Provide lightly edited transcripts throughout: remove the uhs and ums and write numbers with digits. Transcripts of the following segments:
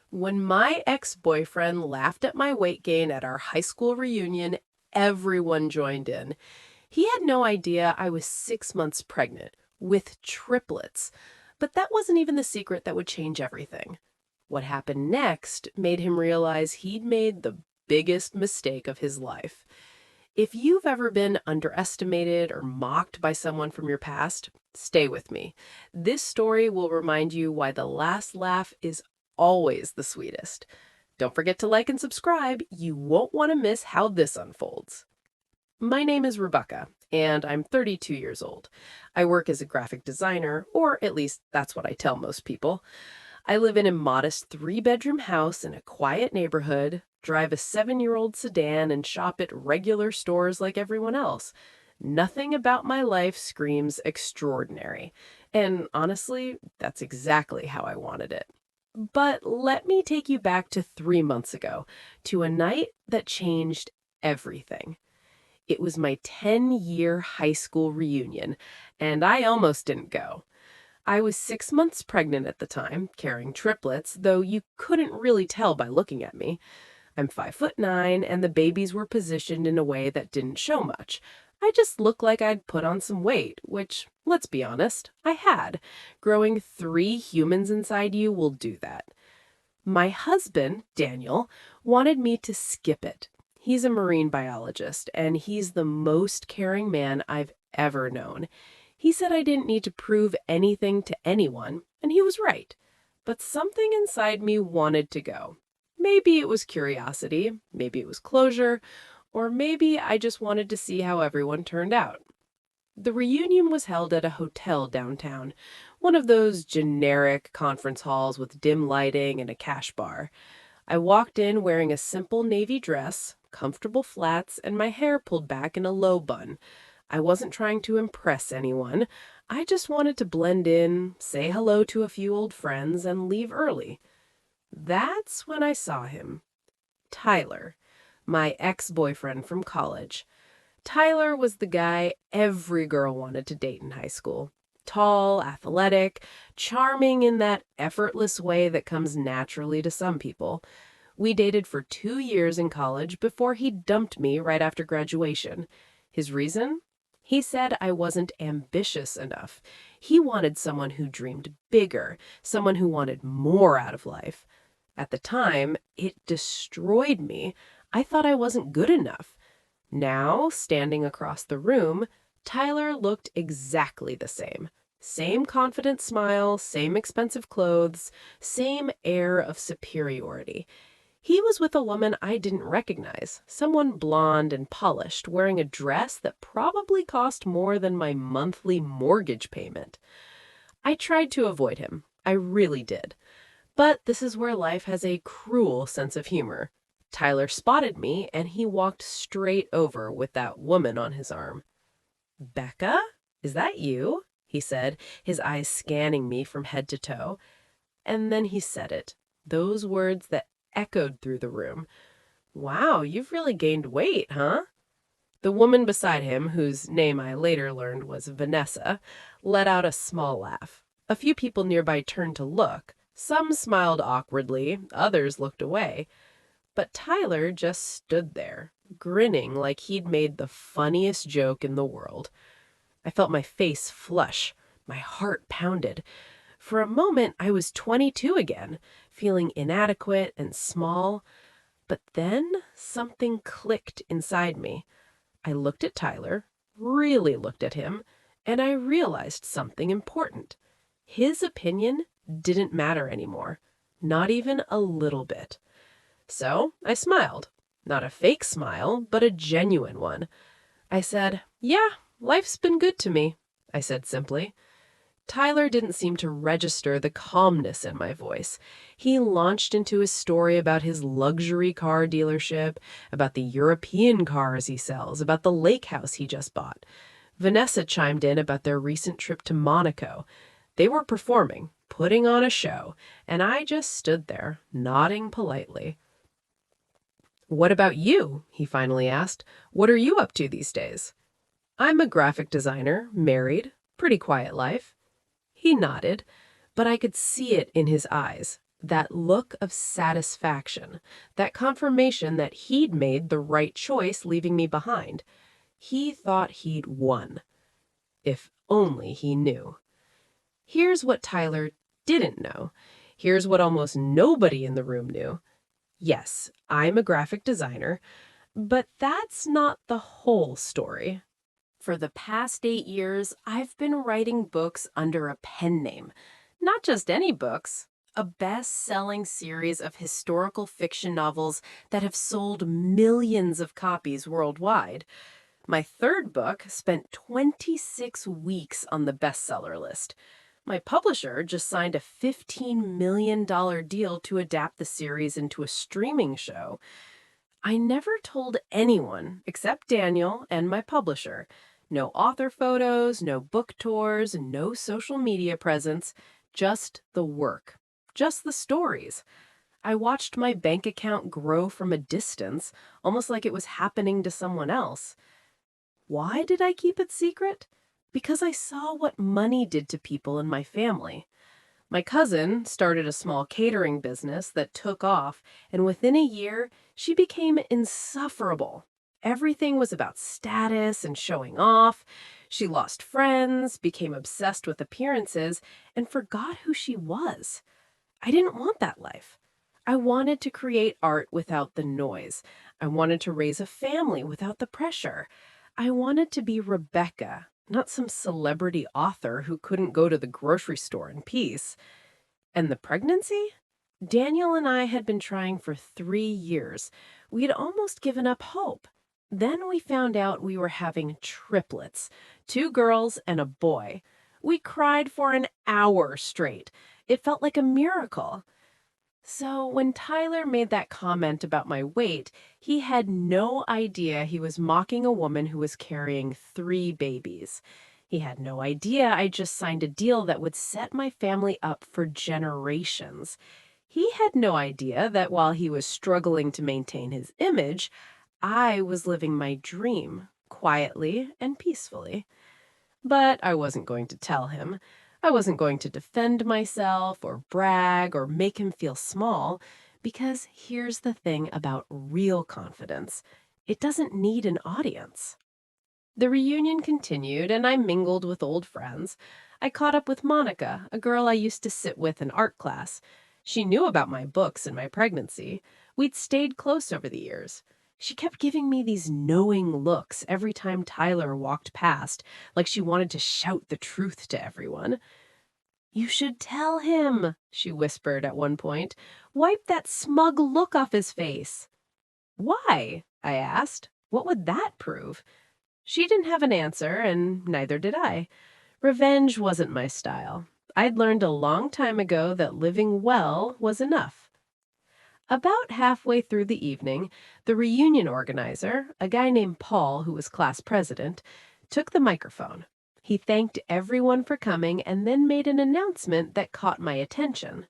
When my ex-boyfriend laughed at my weight gain at our high school reunion, everyone joined in. He had no idea I was 6 months pregnant with triplets. But that wasn't even the secret that would change everything. What happened next made him realize he'd made the biggest mistake of his life. If you've ever been underestimated or mocked by someone from your past, stay with me. This story will remind you why the last laugh is always the sweetest. Don't forget to like and subscribe. You won't want to miss how this unfolds. My name is Rebecca, and I'm 32 years old. I work as a graphic designer, or at least that's what I tell most people. I live in a modest three-bedroom house in a quiet neighborhood, drive a 7-year-old sedan, and shop at regular stores like everyone else. Nothing about my life screams extraordinary. And honestly, that's exactly how I wanted it. But let me take you back to 3 months ago, to a night that changed everything. It was my 10-year high school reunion, and I almost didn't go. I was 6 months pregnant at the time, carrying triplets, though you couldn't really tell by looking at me. I'm 5'9", and the babies were positioned in a way that didn't show much. I just looked like I'd put on some weight, which, let's be honest, I had. Growing 3 humans inside you will do that. My husband, Daniel, wanted me to skip it. He's a marine biologist, and he's the most caring man I've ever known. He said I didn't need to prove anything to anyone, and he was right. But something inside me wanted to go. Maybe it was curiosity, maybe it was closure, or maybe I just wanted to see how everyone turned out. The reunion was held at a hotel downtown, one of those generic conference halls with dim lighting and a cash bar. I walked in wearing a simple navy dress, comfortable flats, and my hair pulled back in a low bun. I wasn't trying to impress anyone. I just wanted to blend in, say hello to a few old friends, and leave early. That's when I saw him. Tyler, my ex-boyfriend from college. Tyler was the guy every girl wanted to date in high school. Tall, athletic, charming in that effortless way that comes naturally to some people. We dated for 2 years in college before he dumped me right after graduation. His reason? He said I wasn't ambitious enough. He wanted someone who dreamed bigger, someone who wanted more out of life. At the time, it destroyed me. I thought I wasn't good enough. Now, standing across the room, Tyler looked exactly the same. Same confident smile, same expensive clothes, same air of superiority. He was with a woman I didn't recognize, someone blonde and polished, wearing a dress that probably cost more than my monthly mortgage payment. I tried to avoid him. I really did. But this is where life has a cruel sense of humor. Tyler spotted me, and he walked straight over with that woman on his arm. "Becca, is that you?" he said, his eyes scanning me from head to toe. And then he said it, those words that echoed through the room. "Wow, you've really gained weight, huh?" The woman beside him, whose name I later learned was Vanessa, let out a small laugh. A few people nearby turned to look. Some smiled awkwardly, others looked away. But Tyler just stood there, grinning like he'd made the funniest joke in the world. I felt my face flush. My heart pounded. For a moment, I was 22 again, feeling inadequate and small. But then something clicked inside me. I looked at Tyler, really looked at him, and I realized something important. His opinion didn't matter anymore, not even a little bit. So I smiled. Not a fake smile, but a genuine one. I said, "Yeah, life's been good to me," I said simply. Tyler didn't seem to register the calmness in my voice. He launched into his story about his luxury car dealership, about the European cars he sells, about the lake house he just bought. Vanessa chimed in about their recent trip to Monaco. They were performing, putting on a show, and I just stood there, nodding politely. "What about you?" he finally asked. "What are you up to these days?" "I'm a graphic designer, married, pretty quiet life." He nodded, but I could see it in his eyes. That look of satisfaction, that confirmation that he'd made the right choice leaving me behind. He thought he'd won. If only he knew. Here's what Tyler didn't know. Here's what almost nobody in the room knew. Yes, I'm a graphic designer, but that's not the whole story. For the past 8 years, I've been writing books under a pen name. Not just any books, a best-selling series of historical fiction novels that have sold millions of copies worldwide. My third book spent 26 weeks on the bestseller list. My publisher just signed a $15 million deal to adapt the series into a streaming show. I never told anyone except Daniel and my publisher. No author photos, no book tours, no social media presence, just the work, just the stories. I watched my bank account grow from a distance, almost like it was happening to someone else. Why did I keep it secret? Because I saw what money did to people in my family. My cousin started a small catering business that took off, and within a year, she became insufferable. Everything was about status and showing off. She lost friends, became obsessed with appearances, and forgot who she was. I didn't want that life. I wanted to create art without the noise. I wanted to raise a family without the pressure. I wanted to be Rebecca, not some celebrity author who couldn't go to the grocery store in peace. And the pregnancy? Daniel and I had been trying for 3 years. We had almost given up hope. Then we found out we were having triplets, 2 girls and a boy. We cried for an hour straight. It felt like a miracle. So when Tyler made that comment about my weight, he had no idea he was mocking a woman who was carrying 3 babies. He had no idea I just signed a deal that would set my family up for generations. He had no idea that while he was struggling to maintain his image, I was living my dream, quietly and peacefully. But I wasn't going to tell him. I wasn't going to defend myself or brag or make him feel small, because here's the thing about real confidence. It doesn't need an audience. The reunion continued, and I mingled with old friends. I caught up with Monica, a girl I used to sit with in art class. She knew about my books and my pregnancy. We'd stayed close over the years. She kept giving me these knowing looks every time Tyler walked past, like she wanted to shout the truth to everyone. "You should tell him," she whispered at one point. "Wipe that smug look off his face." "Why?" I asked. "What would that prove?" She didn't have an answer, and neither did I. Revenge wasn't my style. I'd learned a long time ago that living well was enough. About halfway through the evening, the reunion organizer, a guy named Paul who was class president, took the microphone. He thanked everyone for coming and then made an announcement that caught my attention.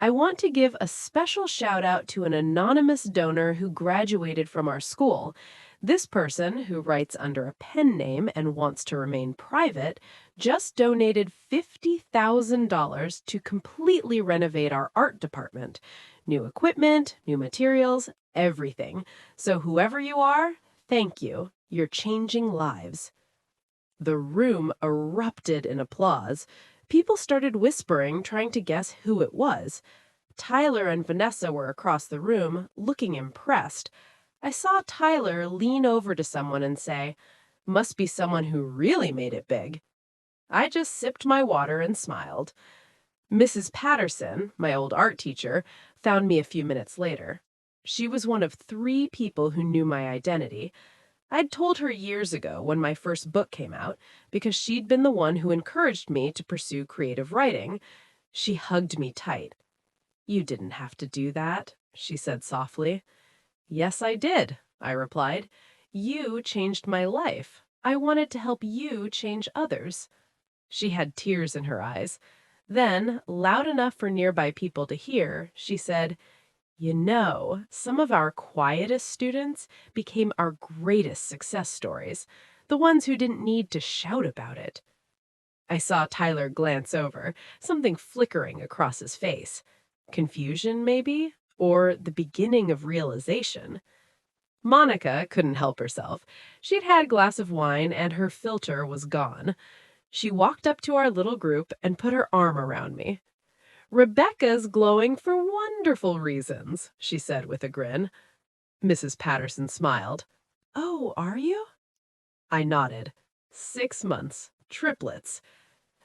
"I want to give a special shout out to an anonymous donor who graduated from our school. This person, who writes under a pen name and wants to remain private, just donated $50,000 to completely renovate our art department. New equipment, new materials, everything. So whoever you are, thank you. You're changing lives." The room erupted in applause. People started whispering, trying to guess who it was. Tyler and Vanessa were across the room, looking impressed. I saw Tyler lean over to someone and say, "Must be someone who really made it big." I just sipped my water and smiled. Mrs. Patterson, my old art teacher, found me a few minutes later. She was one of 3 people who knew my identity. I'd told her years ago when my first book came out, because she'd been the one who encouraged me to pursue creative writing. She hugged me tight. "You didn't have to do that," she said softly. "Yes, I did," I replied. "You changed my life. I wanted to help you change others." She had tears in her eyes. Then, loud enough for nearby people to hear, she said, "You know, some of our quietest students became our greatest success stories, the ones who didn't need to shout about it." I saw Tyler glance over, something flickering across his face. Confusion, maybe? Or the beginning of realization? Monica couldn't help herself. She'd had a glass of wine and her filter was gone. She walked up to our little group and put her arm around me. "Rebecca's glowing for wonderful reasons," she said with a grin. Mrs. Patterson smiled. "Oh, are you?" I nodded. 6 months. Triplets.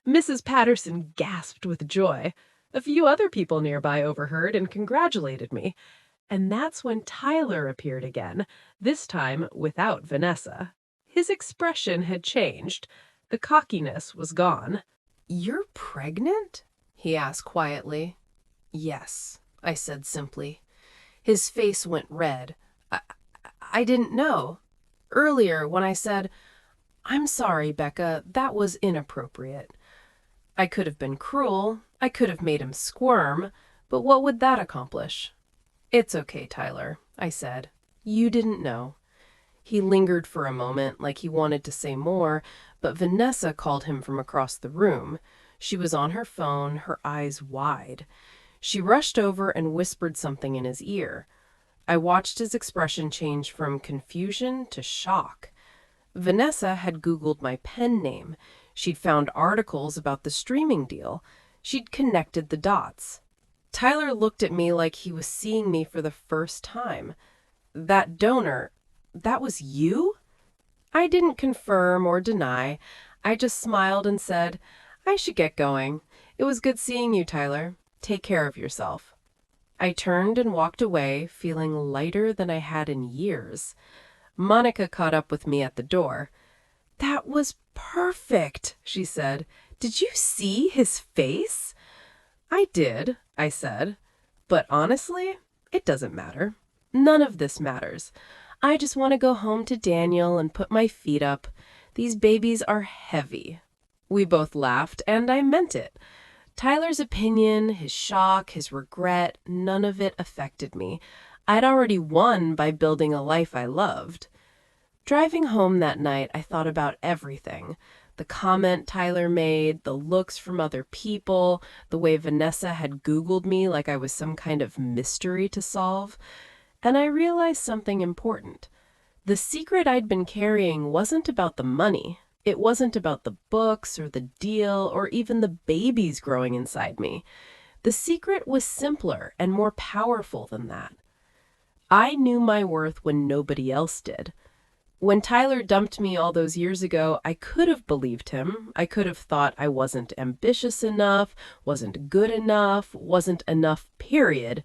Mrs. Patterson gasped with joy. A few other people nearby overheard and congratulated me. And that's when Tyler appeared again, this time without Vanessa. His expression had changed. The cockiness was gone. "You're pregnant?" he asked quietly. "Yes," I said simply. His face went red. I didn't know. Earlier, when I said, "I'm sorry, Becca, that was inappropriate." I could have been cruel. I could have made him squirm. But what would that accomplish? "It's okay, Tyler," I said. "You didn't know." He lingered for a moment, like he wanted to say more, but Vanessa called him from across the room. She was on her phone, her eyes wide. She rushed over and whispered something in his ear. I watched his expression change from confusion to shock. Vanessa had Googled my pen name. She'd found articles about the streaming deal. She'd connected the dots. Tyler looked at me like he was seeing me for the first time. "That donor, that was you?" I didn't confirm or deny. I just smiled and said, "I should get going. It was good seeing you, Tyler. Take care of yourself." I turned and walked away, feeling lighter than I had in years. Monica caught up with me at the door. "That was perfect," she said. "Did you see his face?" "I did," I said. "But honestly, it doesn't matter. None of this matters. I just want to go home to Daniel and put my feet up. These babies are heavy." We both laughed, and I meant it. Tyler's opinion, his shock, his regret, none of it affected me. I'd already won by building a life I loved. Driving home that night, I thought about everything. The comment Tyler made, the looks from other people, the way Vanessa had Googled me like I was some kind of mystery to solve. And I realized something important. The secret I'd been carrying wasn't about the money. It wasn't about the books or the deal or even the babies growing inside me. The secret was simpler and more powerful than that. I knew my worth when nobody else did. When Tyler dumped me all those years ago, I could have believed him. I could have thought I wasn't ambitious enough, wasn't good enough, wasn't enough, period.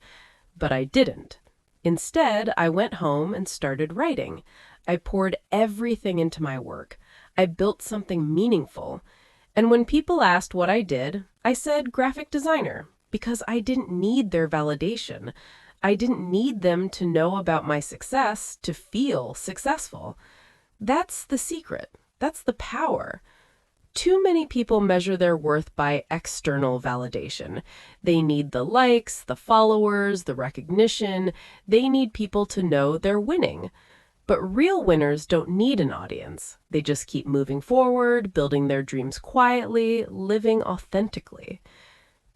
But I didn't. Instead, I went home and started writing. I poured everything into my work. I built something meaningful. And when people asked what I did, I said graphic designer, because I didn't need their validation. I didn't need them to know about my success to feel successful. That's the secret. That's the power. Too many people measure their worth by external validation. They need the likes, the followers, the recognition. They need people to know they're winning. But real winners don't need an audience. They just keep moving forward, building their dreams quietly, living authentically.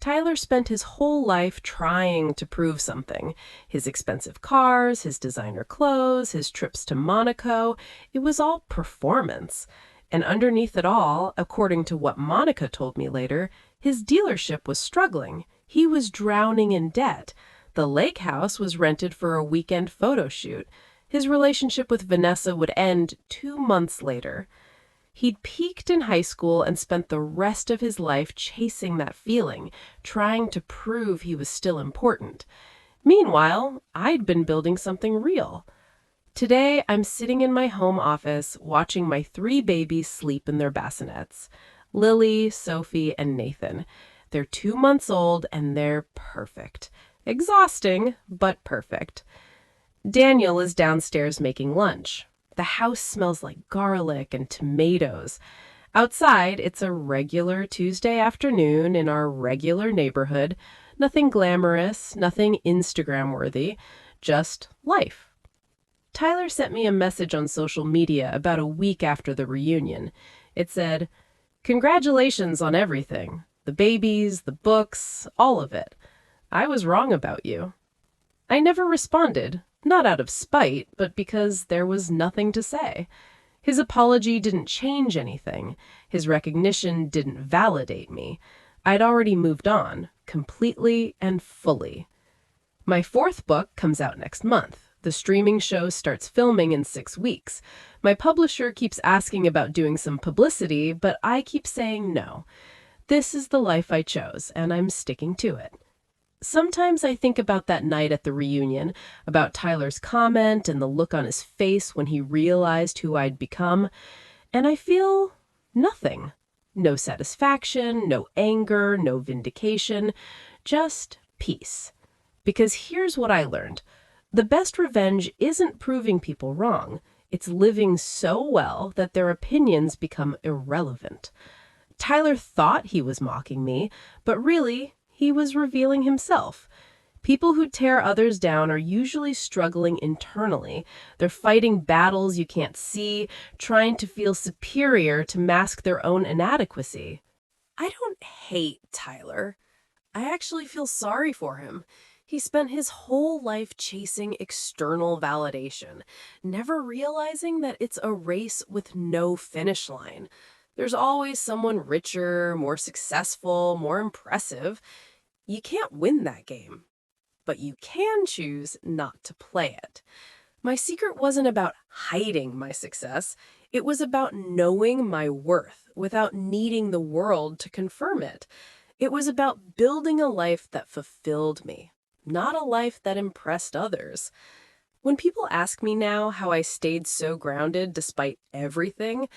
Tyler spent his whole life trying to prove something. His expensive cars, his designer clothes, his trips to Monaco, it was all performance. And underneath it all, according to what Monica told me later, his dealership was struggling. He was drowning in debt. The lake house was rented for a weekend photo shoot. His relationship with Vanessa would end 2 months later. He'd peaked in high school and spent the rest of his life chasing that feeling, trying to prove he was still important. Meanwhile, I'd been building something real. Today, I'm sitting in my home office watching my 3 babies sleep in their bassinets. Lily, Sophie, and Nathan. They're 2 months old and they're perfect. Exhausting, but perfect. Daniel is downstairs making lunch. The house smells like garlic and tomatoes. Outside, it's a regular Tuesday afternoon in our regular neighborhood. Nothing glamorous, nothing Instagram-worthy, just life. Tyler sent me a message on social media about a week after the reunion. It said, "Congratulations on everything. The babies, the books, all of it. I was wrong about you." I never responded, not out of spite, but because there was nothing to say. His apology didn't change anything. His recognition didn't validate me. I'd already moved on, completely and fully. My fourth book comes out next month. The streaming show starts filming in 6 weeks. My publisher keeps asking about doing some publicity, but I keep saying no. This is the life I chose, and I'm sticking to it. Sometimes I think about that night at the reunion, about Tyler's comment and the look on his face when he realized who I'd become, and I feel nothing. No satisfaction, no anger, no vindication, just peace. Because here's what I learned. The best revenge isn't proving people wrong. It's living so well that their opinions become irrelevant. Tyler thought he was mocking me, but really, he was revealing himself. People who tear others down are usually struggling internally. They're fighting battles you can't see, trying to feel superior to mask their own inadequacy. I don't hate Tyler. I actually feel sorry for him. He spent his whole life chasing external validation, never realizing that it's a race with no finish line. There's always someone richer, more successful, more impressive. You can't win that game, but you can choose not to play it. My secret wasn't about hiding my success. It was about knowing my worth without needing the world to confirm it. It was about building a life that fulfilled me, not a life that impressed others. When people ask me now how I stayed so grounded despite everything,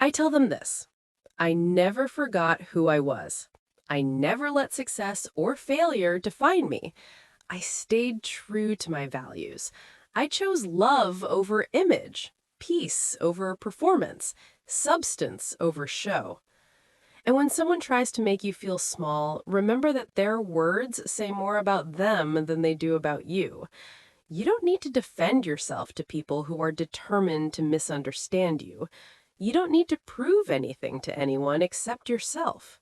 I tell them this: I never forgot who I was. I never let success or failure define me. I stayed true to my values. I chose love over image, peace over performance, substance over show. And when someone tries to make you feel small, remember that their words say more about them than they do about you. You don't need to defend yourself to people who are determined to misunderstand you. You don't need to prove anything to anyone except yourself.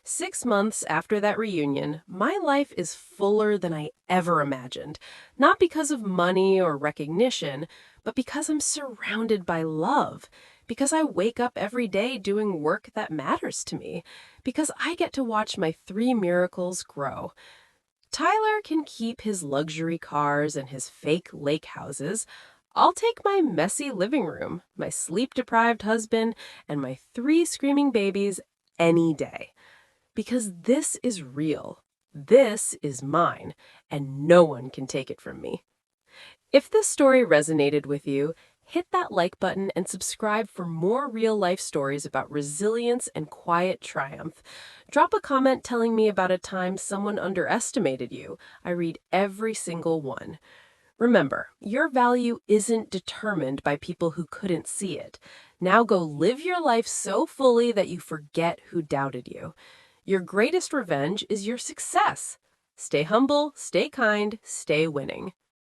6 months after that reunion, my life is fuller than I ever imagined. Not because of money or recognition, but because I'm surrounded by love. Because I wake up every day doing work that matters to me. Because I get to watch my 3 miracles grow. Tyler can keep his luxury cars and his fake lake houses. I'll take my messy living room, my sleep-deprived husband, and my 3 screaming babies any day. Because this is real. This is mine, and no one can take it from me. If this story resonated with you, hit that like button and subscribe for more real-life stories about resilience and quiet triumph. Drop a comment telling me about a time someone underestimated you. I read every single one. Remember, your value isn't determined by people who couldn't see it. Now go live your life so fully that you forget who doubted you. Your greatest revenge is your success. Stay humble, stay kind, stay winning.